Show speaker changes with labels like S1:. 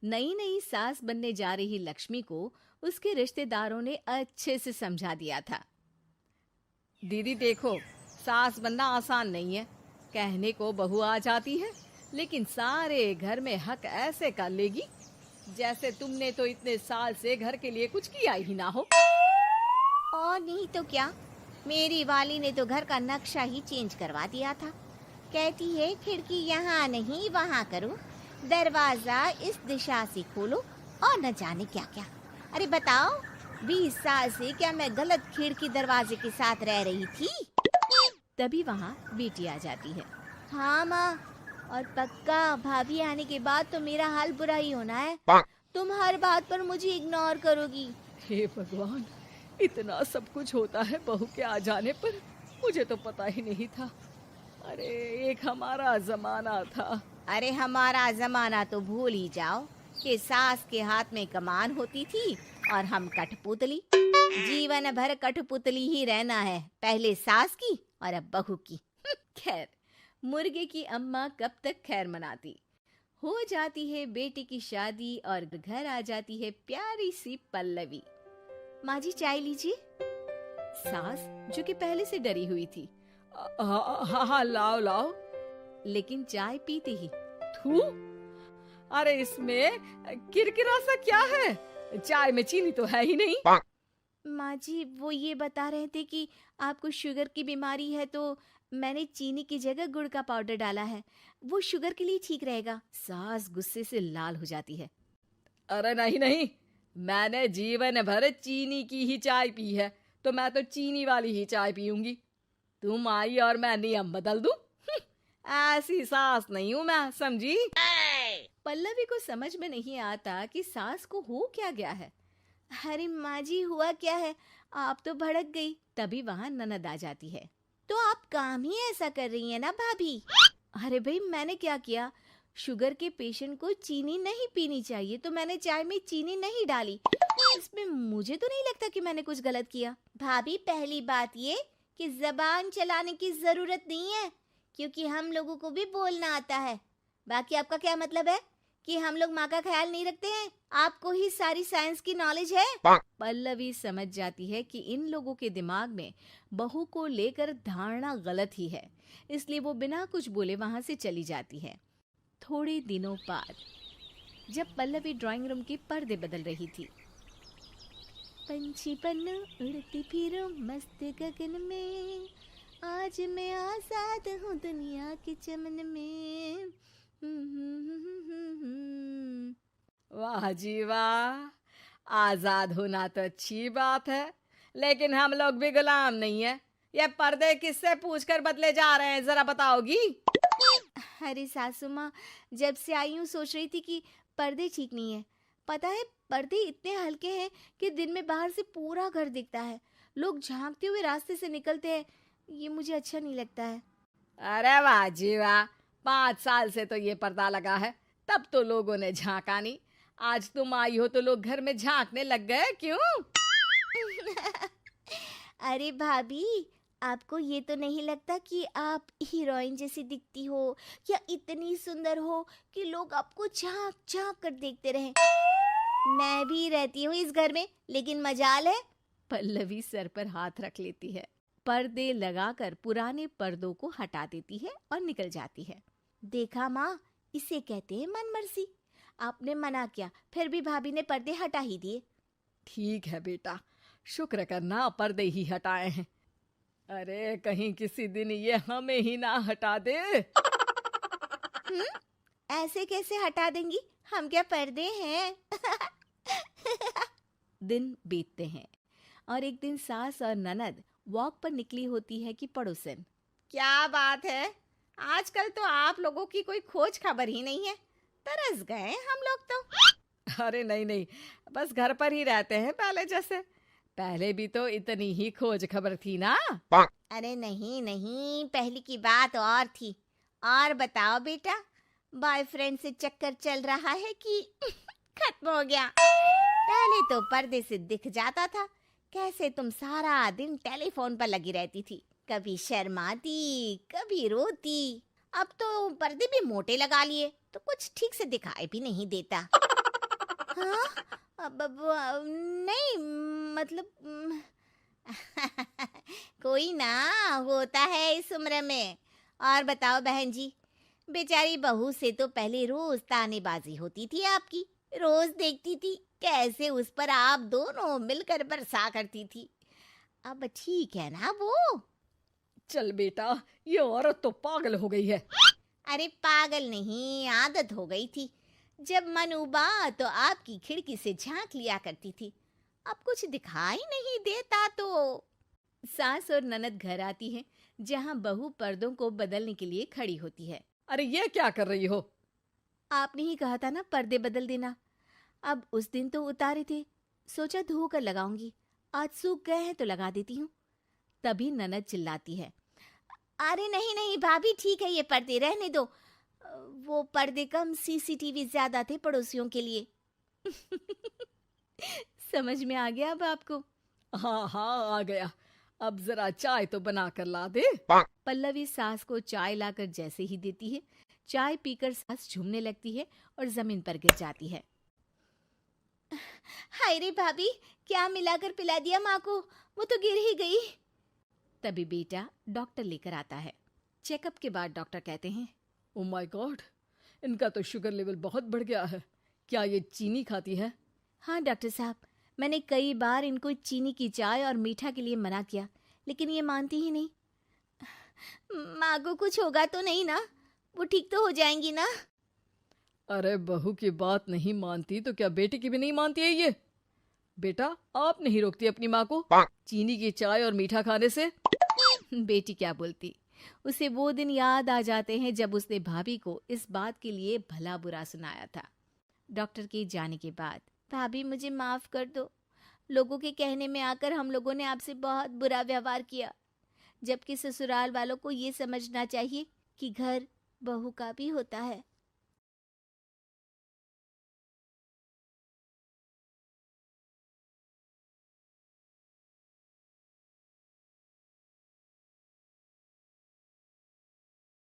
S1: नई नई सास बनने जा रही लक्ष्मी को उसके रिश्तेदारों ने अच्छे से समझा दिया था। दीदी देखो, सास बनना आसान नहीं है। कहने को बहू आ जाती है, लेकिन सारे घर में हक ऐसे कर लेगी जैसे तुमने तो इतने साल से घर के लिए कुछ किया ही ना हो।
S2: और नहीं तो क्या, मेरी वाली ने तो घर का नक्शा ही चेंज करवा दिया था। कहती है खिड़की यहाँ नहीं वहाँ करो, दरवाजा इस दिशा से खोलो और न जाने क्या क्या। अरे बताओ, 20 साल से क्या मैं गलत खिड़की दरवाजे के साथ रह रही थी?
S1: तभी वहाँ बेटी आ जाती है।
S2: हाँ माँ, और पक्का भाभी आने के बाद तो मेरा हाल बुरा ही होना है। तुम हर बात पर मुझे इग्नोर करोगी।
S1: हे भगवान, इतना सब कुछ होता है बहू के आ जाने पर, मुझे तो पता ही नहीं था। अरे एक हमारा जमाना था।
S2: अरे हमारा जमाना तो भूल ही जाओ कि सास के हाथ में कमान होती थी और हम कठपुतली। जीवन भर कठपुतली ही रहना है, पहले सास की और अब बहू की।
S1: खैर, मुर्गे की अम्मा कब तक खैर मनाती। हो जाती है बेटी की शादी और घर आ जाती है प्यारी सी पल्लवी। माँ जी चाय लीजिए। सास जो कि पहले से डरी हुई थी, हाँ हाँ लाओ लाओ, लेकिन चाय पीते ही थू, अरे इसमें किरकिरा सा क्या है? चाय में चीनी तो है ही नहीं।
S2: माँ जी वो ये बता रहे थे कि आपको शुगर की बीमारी है, तो मैंने चीनी की जगह गुड़ का पाउडर डाला है, वो शुगर के लिए ठीक रहेगा।
S1: सास गुस्से से लाल हो जाती है। अरे नहीं नहीं, मैंने जीवन भर चीनी की ही चाय पी है, तो मैं तो चीनी वाली ही चाय पीऊंगी। तुम आई और मैं नियम बदल दूं? ऐसी सास नहीं हूं मैं, समझी? पल्लवी को समझ में नहीं आता कि सास को हो क्या गया है।
S2: अरे माँ जी हुआ क्या है, आप तो भड़क गई।
S1: तभी वहाँ ननद आ जाती है।
S2: तो आप काम ही ऐसा कर रही है ना भाभी?
S1: अरे भाई मैंने क्या किया? शुगर के पेशेंट को चीनी नहीं पीनी चाहिए, तो मैंने चाय में चीनी नहीं डाली। इसमें मुझे तो नहीं लगता कि मैंने कुछ गलत किया।
S2: भाभी पहली बात ये कि जबान चलाने की जरूरत नहीं है, क्योंकि हम लोगों को भी बोलना आता है। बाकी आपका क्या मतलब है कि हम लोग माँ का ख्याल नहीं रखते हैं? आपको ही सारी साइंस की नॉलेज है।
S1: पल्लवी समझ जाती है कि इन लोगों के दिमाग में बहू को लेकर धारणा गलत ही है, इसलिए वो बिना कुछ बोले वहां से चली जाती है। थोड़े दिनों बाद जब पल्लवी ड्राइंग रूम के पर्दे बदल रही थी,
S2: पंछी पन्नू उड़ती फिरूं मस्त गगन में, आज मैं आजाद हूँ दुनिया के चमन में।
S1: वाह जी वाह, आजाद होना तो अच्छी बात है, लेकिन हम लोग भी गुलाम नहीं है। ये पर्दे किससे पूछकर बदले जा रहे हैं, जरा बताओगी?
S2: अरे सासू माँ, जब से आई हूँ सोच रही थी कि पर्दे ठीक नहीं है। पता है पर्दे इतने हल्के हैं कि दिन में बाहर से पूरा घर दिखता है, लोग झांकते हुए रास्ते से निकलते हैं, ये मुझे अच्छा नहीं लगता है।
S1: अरे वाह जी वाह, 5 साल से तो ये पर्दा लगा है, तब तो लोगों ने झांका नहीं। आज तुम आई हो तो लोग घर में झांकने लग गए, क्यों?
S2: अरे भाभी, आपको ये तो नहीं लगता कि आप हीरोइन जैसी दिखती हो या इतनी सुंदर हो कि लोग आपको झांक झांक कर देखते रहें? मैं भी रहती हूँ इस घर में, लेकिन मजाल है।
S1: पल्लवी सर पर हाथ रख लेती है, पर्दे लगाकर पुराने पर्दों को हटा देती है और निकल जाती है।
S2: देखा माँ, इसे कहते हैं मनमर्जी। आपने मना किया, फिर भी भाभी ने पर्दे हटा ही दिए।
S1: ठीक है बेटा, शुक्र करना पर्दे ही हटाए हैं। अरे कहीं किसी दिन ये हमें ही ना हटा दे।
S2: ऐसे कैसे हटा देंगी, हम क्या पर्दे हैं?
S1: दिन बीतते हैं और एक दिन सास और ननद वॉक पर निकली होती है कि पड़ोसन,
S2: क्या बात है, आजकल तो आप लोगों की कोई खोज खबर ही नहीं है। तरस गए हम लोग तो।
S1: अरे नहीं नहीं, बस घर पर ही रहते हैं पहले जैसे। पहले भी तो इतनी ही खोज खबर थी ना।
S2: अरे नहीं नहीं, पहले की बात और थी। और बताओ बेटा, बॉयफ्रेंड से चक्कर चल रहा है कि खत्म हो गया? पहले तो पर्दे से दिख जाता था कैसे तुम सारा दिन टेलीफोन पर लगी रहती थी, कभी शर्माती कभी रोती। अब तो पर्दे भी मोटे लगा लिए तो कुछ ठीक से दिखाई भी नहीं देता। हाँ, नहीं, मतलब कोई ना होता है इस उम्र में। और बताओ बहन जी, बेचारी बहू से तो पहले रोज तानेबाजी होती थी आपकी, रोज देखती थी कैसे उस पर आप दोनों मिलकर बरसा करती थी। अब ठीक है ना वो?
S3: चल बेटा, ये औरत तो पागल हो गई है।
S2: अरे पागल नहीं, आदत हो गई थी। जब मन उबा तो आपकी खिड़की से झांक लिया करती थी, अब कुछ दिखाई नहीं देता तो।
S1: सास और ननद घर आती हैं, जहां बहू पर्दों को बदलने के लिए खड़ी होती है।
S3: अरे ये क्या कर रही हो?
S1: आपने ही कहा था ना पर्दे बदल देना। अब उस दिन तो उतारे थे, सोचा धो कर लगाऊंगी, आज सूख गए हैं तो लगा देती हूँ। तभी ननद चिल्लाती है,
S2: अरे नहीं नहीं भाभी, ठीक है, ये पर्दे रहने दो। वो पर्दे कम, सीसीटीवी ज्यादा थे पड़ोसियों के लिए।
S1: समझ में आ गया अब आपको?
S3: हाँ हाँ आ गया। अब जरा चाय तो बना कर ला दे।
S1: पल्लवी सास को चाय लाकर जैसे ही देती है, चाय पीकर सास झूमने लगती है और जमीन पर गिर जाती है।
S2: हाय रे भाभी, क्या मिलाकर पिला दिया माँ को, वो तो गिर ही गई।
S1: तभी बेटा डॉक्टर लेकर आता है। चेकअप के बाद डॉक्टर कहते हैं,
S3: ओ माय गॉड, इनका तो शुगर लेवल बहुत बढ़ गया है। क्या ये चीनी खाती है?
S1: हाँ डॉक्टर साहब, मैंने कई बार इनको चीनी की चाय और मीठा के लिए मना किया, लेकिन ये मानती ही नहीं।
S2: माँ को कुछ होगा तो नहीं ना? वो ठीक तो हो जाएंगी ना?
S3: अरे बहू की बात नहीं मानती तो क्या बेटी की भी नहीं मानती है ये? बेटा, आप नहीं रोकती अपनी माँ को चीनी की चाय और मीठा खाने से?
S1: बेटी क्या बोलती, उसे वो दिन याद आ जाते हैं जब उसने भाभी को इस बात के लिए भला बुरा सुनाया था। डॉक्टर के जाने के बाद,
S2: भाभी मुझे माफ कर दो, लोगों के कहने में आकर हम लोगों ने आपसे बहुत बुरा व्यवहार किया, जबकि ससुराल वालों को ये समझना चाहिए कि घर बहू का भी होता है।